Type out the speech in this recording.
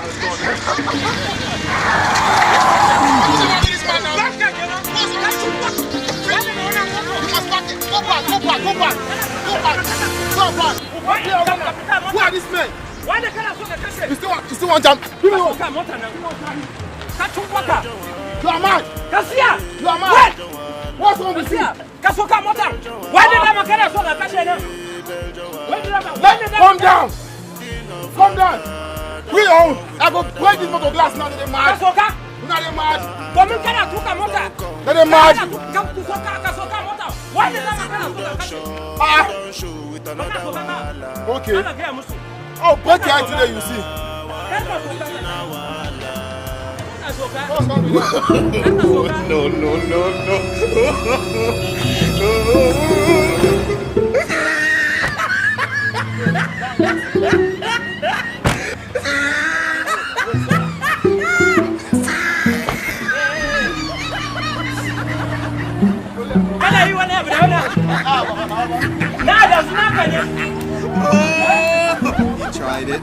Who are these men? Why the car so the country? You still want jump? Give me one. Come on, Kachumwaka. You are mad. Kasia. You are mad. What's wrong with you? Kasuka Mota. Why did I make so the country? Calm down. Calm down. We own. I go break this motor glass now. They're mad. Kasuka. Now they're mad. Come in, can Tuka Mota. They're mad. Come to Kasuka Mota. Why did I make so the country? Okay. Oh, break your eye today, you see. No. You tried it.